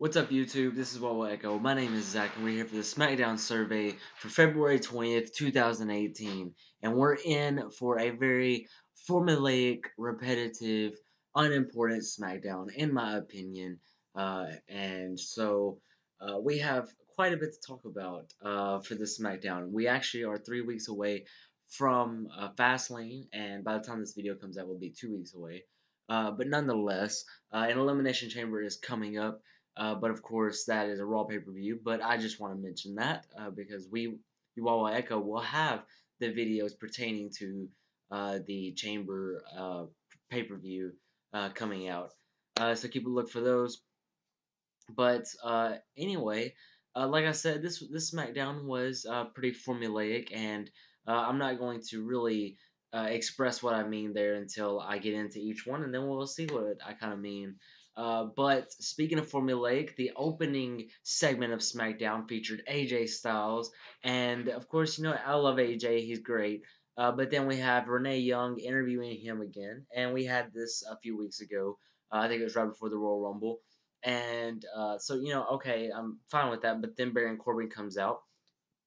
What's up, YouTube? This is Wawa Echo. My name is Zach, and we're here for the Smackdown survey for February 20th, 2018. And we're in for a very formulaic, repetitive, unimportant Smackdown, in my opinion. And so we have quite a bit to talk about for the Smackdown. We actually are 3 weeks away from Fastlane, and by the time this video comes out, we'll be 2 weeks away. But nonetheless, an Elimination Chamber is coming up. But of course, that is a Raw pay-per-view. But I just want to mention that because Wawa Echo, will have the videos pertaining to the Chamber pay-per-view coming out. So keep a look for those. But anyway, like I said, this SmackDown was pretty formulaic, and I'm not going to really express what I mean there until I get into each one, and then we'll see what I kind of mean. But speaking of formulaic, the opening segment of SmackDown featured AJ Styles, and of course, I love AJ; he's great. But then we have Renee Young interviewing him again, and we had this a few weeks ago. I think it was right before the Royal Rumble. And okay, I'm fine with that. But then Baron Corbin comes out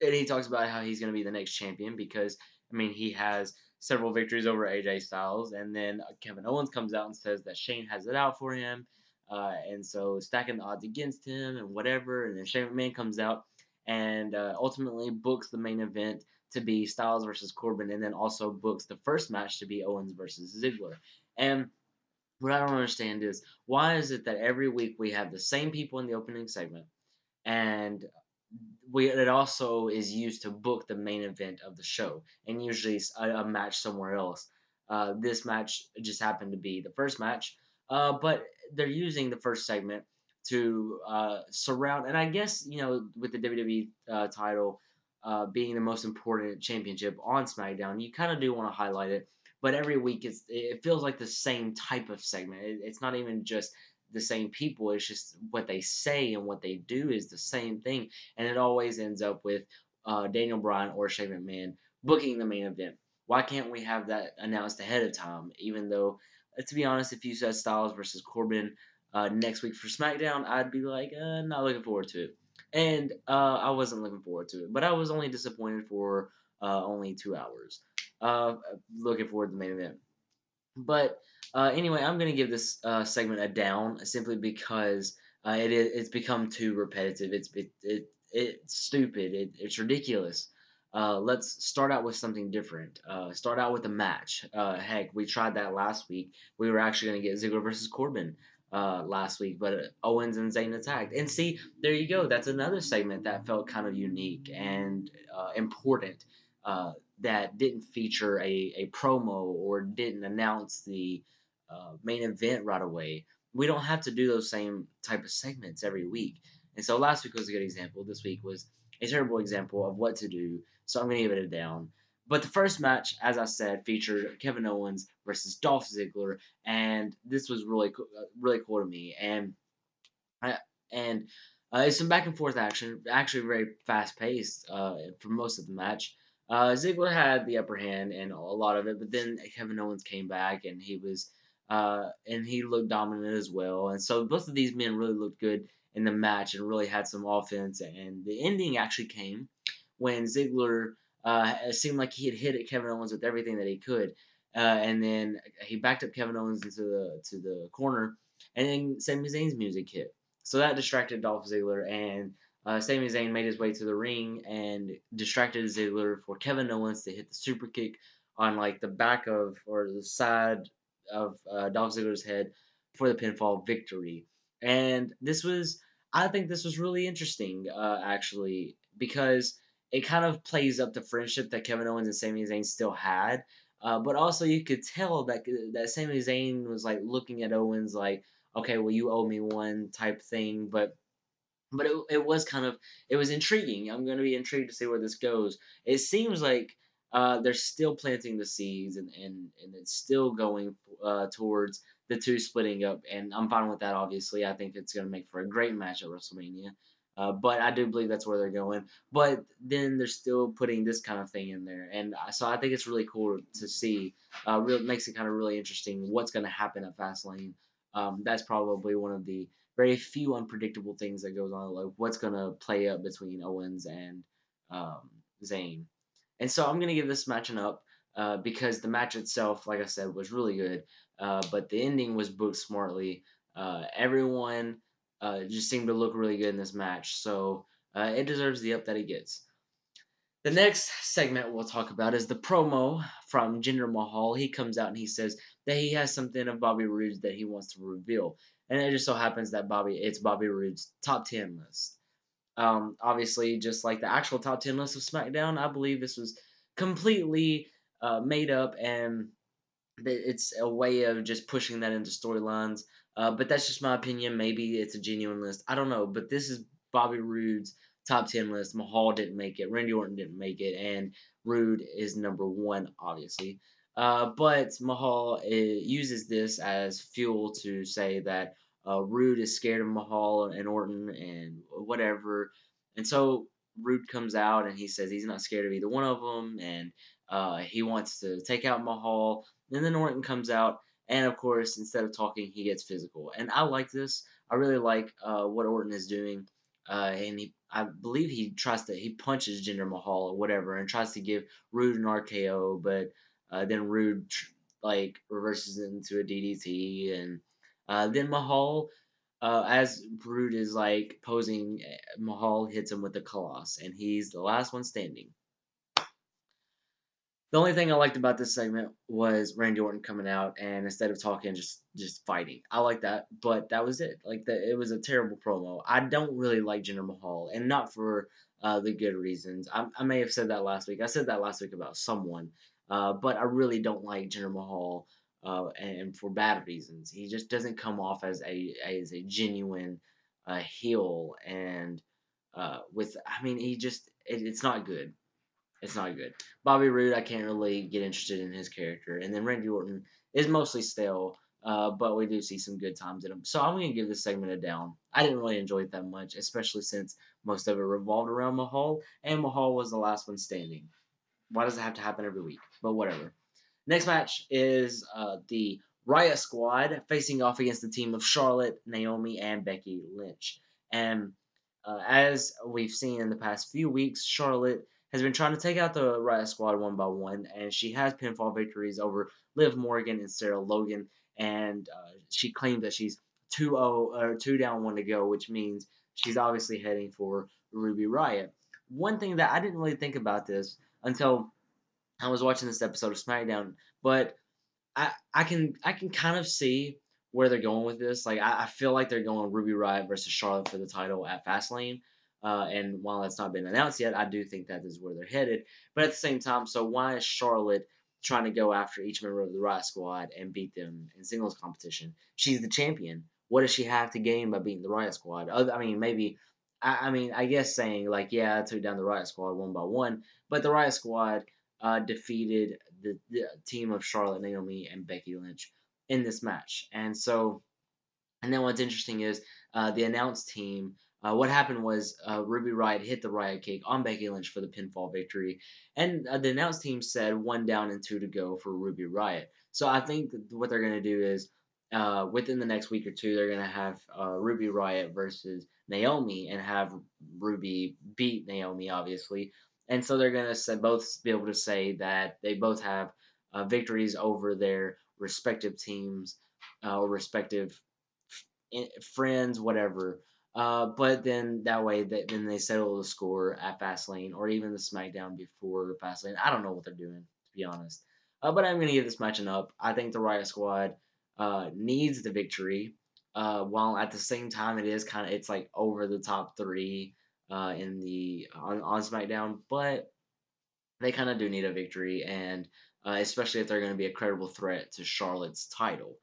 and he talks about how he's going to be the next champion because, I mean, he has several victories over AJ Styles. And then Kevin Owens comes out and says that Shane has it out for him. And so stacking the odds against him and whatever. And then Shane McMahon comes out and ultimately books the main event to be Styles versus Corbin. And then also books the first match to be Owens versus Ziggler. And what I don't understand is why is it that every week we have the same people in the opening segment, and it also is used to book the main event of the show, and usually it's a match somewhere else. This match just happened to be the first match, but they're using the first segment to surround, and I guess with the WWE title being the most important championship on SmackDown, you kind of do want to highlight it. But every week it feels like the same type of segment. It's not even just the same people. It's just what they say and what they do is the same thing, and it always ends up with Daniel Bryan or Shane McMahon booking the main event. Why can't we have that announced ahead of time? Even though, to be honest, if you said Styles versus Corbin next week for SmackDown, I'd be like, not looking forward to it. And I wasn't looking forward to it, but I was only disappointed for only 2 hours. Looking forward to the main event. But anyway, I'm gonna give this segment a down simply because it's become too repetitive. It's stupid. It's ridiculous. Let's start out with something different. Start out with a match. Heck, we tried that last week. We were actually gonna get Ziggler versus Corbin last week, but Owens and Zayn attacked. And see, there you go. That's another segment that felt kind of unique and important. That didn't feature a promo or didn't announce the main event right away. We don't have to do those same type of segments every week. And so last week was a good example. This week was a terrible example of what to do. So I'm going to give it a down. But the first match, as I said, featured Kevin Owens versus Dolph Ziggler, and this was really cool to me. I, and it's some back and forth action, actually very fast paced for most of the match. Ziggler had the upper hand in a lot of it, but then Kevin Owens came back and he looked dominant as well. And so both of these men really looked good in the match and really had some offense. And the ending actually came when Ziggler it seemed like he had hit at Kevin Owens with everything that he could, and then he backed up Kevin Owens into the corner, and then Sami Zayn's music hit. So that distracted Dolph Ziggler, and Sami Zayn made his way to the ring and distracted Ziggler for Kevin Owens to hit the super kick on like the back of or the side of Dolph Ziggler's head for the pinfall victory. And I think this was really interesting, actually, because it kind of plays up the friendship that Kevin Owens and Sami Zayn still had. But also, you could tell that Sami Zayn was like looking at Owens like, okay, well, you owe me one type thing, but it was it was intriguing. I'm going to be intrigued to see where this goes. It seems like they're still planting the seeds and it's still going towards the two splitting up, and I'm fine with that. Obviously, I think it's going to make for a great match at WrestleMania. But I do believe that's where they're going. But then they're still putting this kind of thing in there, and so I think it's really cool to see. Makes it kind of really interesting what's going to happen at Fastlane. That's probably one of the very few unpredictable things that goes on, like what's gonna play up between Owens and um, Zayn. And so I'm gonna give this match an up because the match itself, like I said, was really good, but the ending was booked smartly. Everyone just seemed to look really good in this match, so it deserves the up that it gets. The next segment we'll talk about is the promo from Jinder Mahal. He comes out and he says that he has something of Bobby Roode's that he wants to reveal, and it just so happens that it's Bobby Roode's top 10 list. Obviously, just like the actual top 10 list of SmackDown, I believe this was completely made up, and it's a way of just pushing that into storylines. But that's just my opinion. Maybe it's a genuine list. I don't know. But this is Bobby Roode's top 10 list. Mahal didn't make it. Randy Orton didn't make it. And Roode is number one, obviously. But Mahal uses this as fuel to say that Roode is scared of Mahal and Orton and whatever. And so Roode comes out and he says he's not scared of either one of them. And he wants to take out Mahal, and then Orton comes out, and of course, instead of talking, he gets physical. And I like this. I really like what Orton is doing. And I believe he punches Jinder Mahal or whatever, and tries to give Roode an RKO, but then Roode like reverses it into a DDT, and then Mahal, as Roode is like posing, Mahal hits him with the Colossus, and he's the last one standing. The only thing I liked about this segment was Randy Orton coming out and instead of talking, just fighting. I like that, but that was it. Like that, it was a terrible promo. I don't really like Jinder Mahal, and not for the good reasons. I may have said that last week. I said that last week about someone, but I really don't like Jinder Mahal, and for bad reasons. He just doesn't come off as a genuine heel, and I mean, it's not good. It's not good. Bobby Roode, I can't really get interested in his character, and then Randy Orton is mostly stale, but we do see some good times in him. So I'm gonna give this segment a down. I didn't really enjoy it that much, especially since most of it revolved around Mahal, and Mahal was the last one standing. Why does it have to happen every week? But whatever. Next match is the Riot Squad facing off against the team of Charlotte, Naomi, and Becky Lynch. And as we've seen in the past few weeks, Charlotte has been trying to take out the Riot Squad one by one, and she has pinfall victories over Liv Morgan and Sarah Logan. And she claims that she's 2-0 or 2 down, 1 to go, which means she's obviously heading for Ruby Riot. One thing that I didn't really think about this until I was watching this episode of SmackDown, but I can kind of see where they're going with this. Like I feel like they're going Ruby Riott versus Charlotte for the title at Fastlane. And while it's not been announced yet, I do think that is where they're headed. But at the same time, so why is Charlotte trying to go after each member of the Riot Squad and beat them in singles competition? She's the champion. What does she have to gain by beating the Riot Squad? I mean, maybe. I mean, I guess saying like, yeah, I took down the Riot Squad one by one, but the Riot Squad defeated the team of Charlotte, Naomi, and Becky Lynch in this match. And then what's interesting is the announced team. What happened was Ruby Riott hit the Riot Kick on Becky Lynch for the pinfall victory, and the announced team said 1 down and 2 to go for Ruby Riott. So I think what they're going to do is within the next week or two, they're going to have Ruby Riott versus Naomi and have Ruby beat Naomi, obviously. And so they're going to both be able to say that they both have victories over their respective teams or respective friends, whatever. But then that way, then they settle the score at Fastlane or even the SmackDown before Fastlane. I don't know what they're doing, to be honest. But I'm going to give this match an up. I think the Riot Squad needs the victory, while at the same time it's like over the top three on SmackDown, but they kind of do need a victory, and especially if they're going to be a credible threat to Charlotte's title.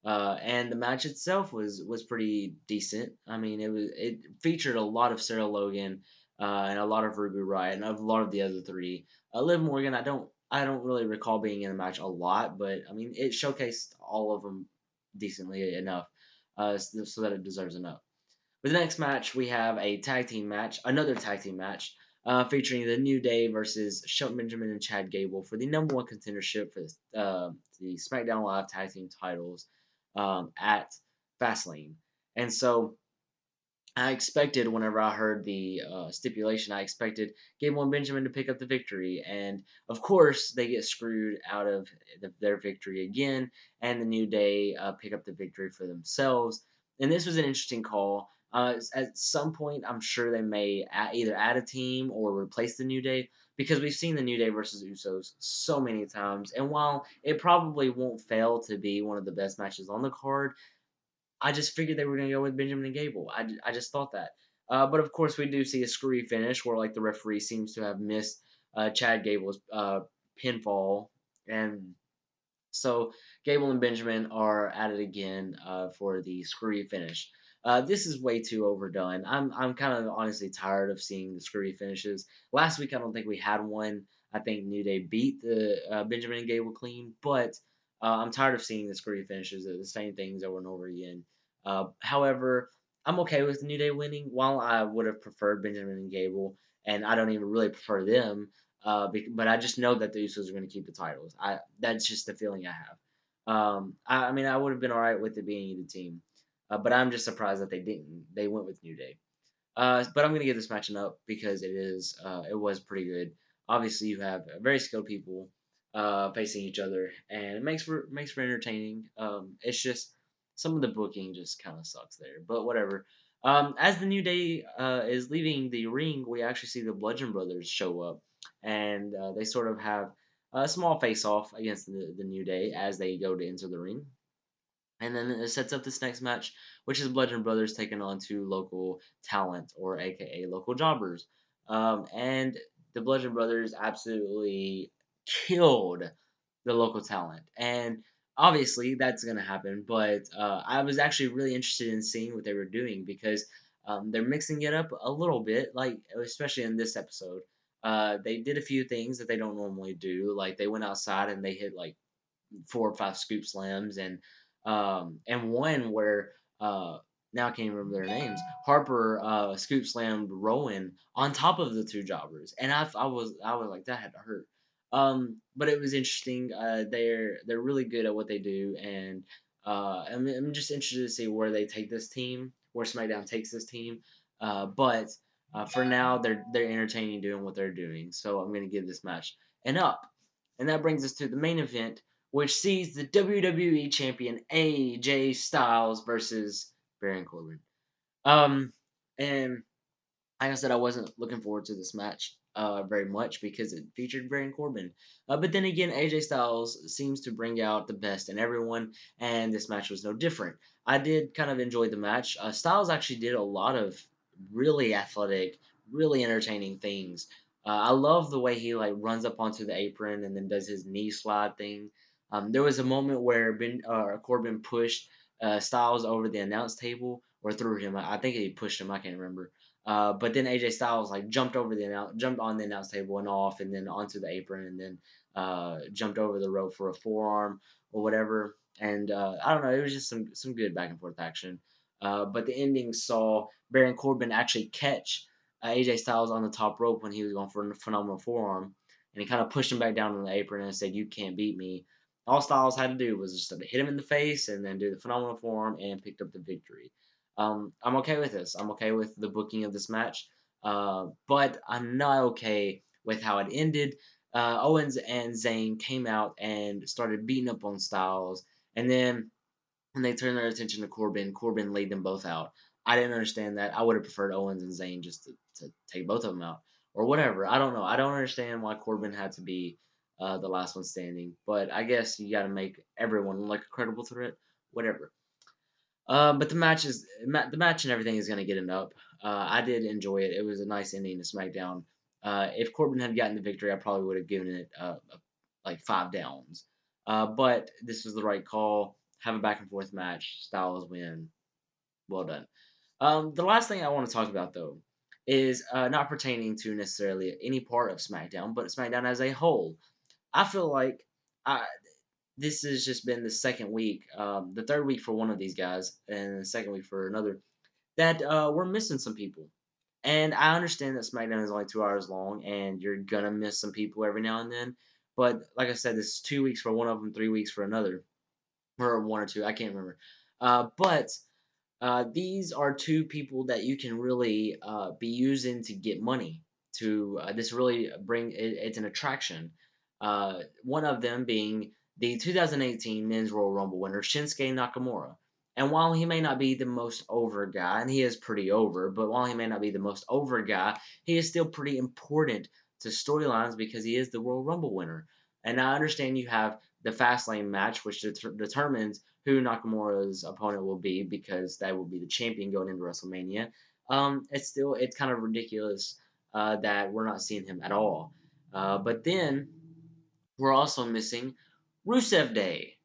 And the match itself was pretty decent. I mean, it featured a lot of Sarah Logan and a lot of Ruby Riott and a lot of the other three. Liv Morgan, I don't really recall being in the match a lot, but I mean, it showcased all of them decently enough, so that it deserves enough. For the next match, we have a tag team match, another tag team match, featuring the New Day versus Shelton Benjamin and Chad Gable for the number one contendership for the SmackDown Live tag team titles at Fastlane. And so I expected whenever I heard the stipulation, I expected Gable and Benjamin to pick up the victory, and of course they get screwed out of their victory again, and the New Day pick up the victory for themselves. And this was an interesting call. At some point, I'm sure they may either add a team or replace the New Day because we've seen the New Day versus Usos so many times. And while it probably won't fail to be one of the best matches on the card, I just figured they were going to go with Benjamin and Gable. I just thought that. But of course, we do see a screwy finish where like the referee seems to have missed Chad Gable's pinfall, and so Gable and Benjamin are at it again for the screwy finish. This is way too overdone. I'm kind of honestly tired of seeing the screwy finishes. Last week I don't think we had one. I think New Day beat the Benjamin and Gable clean, but I'm tired of seeing the screwy finishes, the same things over and over again. However, I'm okay with New Day winning. While I would have preferred Benjamin and Gable, and I don't even really prefer them, but I just know that the Usos are going to keep the titles. That's just the feeling I have. I mean, I would have been all right with it being either team, but I'm just surprised that they didn't. They went with New Day. But I'm going to give this match an up because it was pretty good. Obviously, you have very skilled people facing each other, and it makes for entertaining. It's just some of the booking just kind of sucks there, but whatever. As the New Day is leaving the ring, we actually see the Bludgeon Brothers show up, and they sort of have a small face off against the New Day as they go to enter the ring. And then it sets up this next match, which is Bludgeon Brothers taking on two local talent, or AKA local jobbers. And the Bludgeon Brothers absolutely killed the local talent. And obviously that's going to happen, but I was actually really interested in seeing what they were doing because they're mixing it up a little bit, like especially in this episode. They did a few things that they don't normally do, like they went outside and they hit like 4 or 5 scoop slams, and one where now I can't even remember their names. Harper scoop slammed Rowan on top of the two jobbers, and I was like that had to hurt. But it was interesting. They're really good at what they do, and I'm just interested to see where they take this team, where SmackDown takes this team. But for now, they're entertaining doing what they're doing. So I'm gonna give this match an up, and that brings us to the main event, which sees the WWE Champion AJ Styles versus Baron Corbin. Um, and like I said, I wasn't looking forward to this match very much because it featured Baron Corbin. But then again, AJ Styles seems to bring out the best in everyone, and this match was no different. I did kind of enjoy the match. Styles actually did a lot of really athletic, really entertaining things. I love the way he like runs up onto the apron and then does his knee slide thing. There was a moment where Corbin pushed Styles over the announce table or threw him. I think he pushed him. I can't remember. But then AJ Styles like jumped on the announce table and off, and then onto the apron, and then jumped over the rope for a forearm or whatever. And I don't know, it was just some good back and forth action. But the ending saw Baron Corbin actually catch AJ Styles on the top rope when he was going for a phenomenal forearm, and he kind of pushed him back down on the apron and said, "You can't beat me." All Styles had to do was just to hit him in the face and then do the phenomenal forearm and picked up the victory. I'm okay with this. I'm okay with the booking of this match, but I'm not okay with how it ended. Owens and Zayn came out and started beating up on Styles, and then when they turned their attention to Corbin, Corbin laid them both out. I didn't understand that. I would have preferred Owens and Zayn just to take both of them out or whatever. I don't know. I don't understand why Corbin had to be the last one standing, but I guess you got to make everyone look like a credible threat. Whatever. But the match and everything is gonna get an up. I did enjoy it. It was a nice ending to SmackDown. If Corbin had gotten the victory, I probably would have given it like 5 downs. But this was the right call. Have a back and forth match. Styles win. Well done. The last thing I want to talk about though is not pertaining to necessarily any part of SmackDown, but SmackDown as a whole. I feel like I, this has just been the second week, the third week for one of these guys, and the second week for another, that we're missing some people. And I understand that SmackDown is only 2 hours long, and you're gonna miss some people every now and then. But like I said, this is 2 weeks for one of them, 3 weeks for another, or one or two, I can't remember. But These are two people that you can really be using to get money. To this really it's an attraction. One of them being the 2018 Men's Royal Rumble winner Shinsuke Nakamura. And while he may not be the most over guy, and he is pretty over, but while he may not be the most over guy, he is still pretty important to storylines because he is the Royal Rumble winner. And I understand you have the Fastlane match, which determines who Nakamura's opponent will be because that will be the champion going into WrestleMania. It's kind of ridiculous that we're not seeing him at all. But then we're also missing Rusev Day.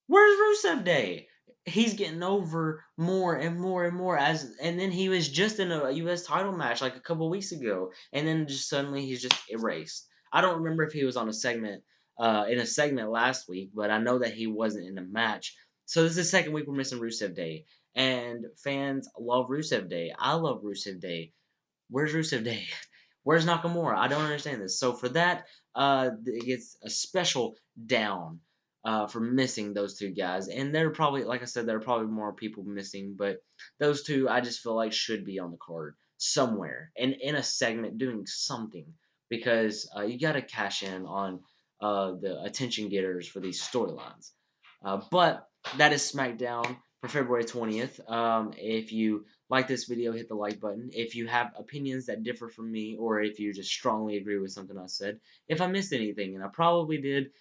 Where's Rusev Day? He's getting over more and more and more and then he was just in a US title match like a couple weeks ago and then just suddenly he's just erased. I don't remember if he was on a segment in a segment last week, but I know that he wasn't in a match. So this is the second week we're missing Rusev Day. And fans love Rusev Day. I love Rusev Day. Where's Rusev Day? Where's Nakamura? I don't understand this. So for that, it gets a special down for missing those two guys. And there are probably, like I said, there are probably more people missing, but those two I just feel like should be on the card somewhere and in a segment doing something because you got to cash in on the attention getters for these storylines. But that is SmackDown for February 20th. If you like this video, hit the like button. If you have opinions that differ from me, or if you just strongly agree with something I said, if I missed anything, and I probably did,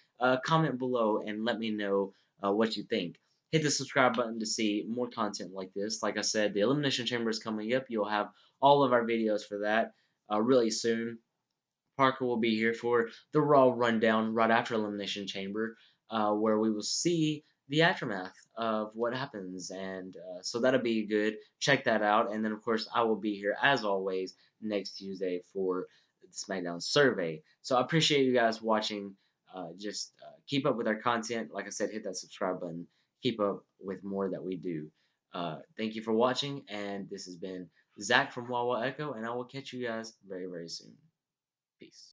comment below and let me know what you think. Hit the subscribe button to see more content like this. Like I said, the Elimination Chamber is coming up. You'll have all of our videos for that really soon. Parker will be here for the Raw rundown right after Elimination Chamber, where we will see the aftermath of what happens. And so that'll be good. Check that out. And then, of course, I will be here as always next Tuesday for the Smackdown Survey. So I appreciate you guys watching. Just keep up with our content. Like I said, hit that subscribe button. Keep up with more that we do. Thank you for watching. And this has been Zach from Wawa Echo. And I will catch you guys very, very soon. Peace.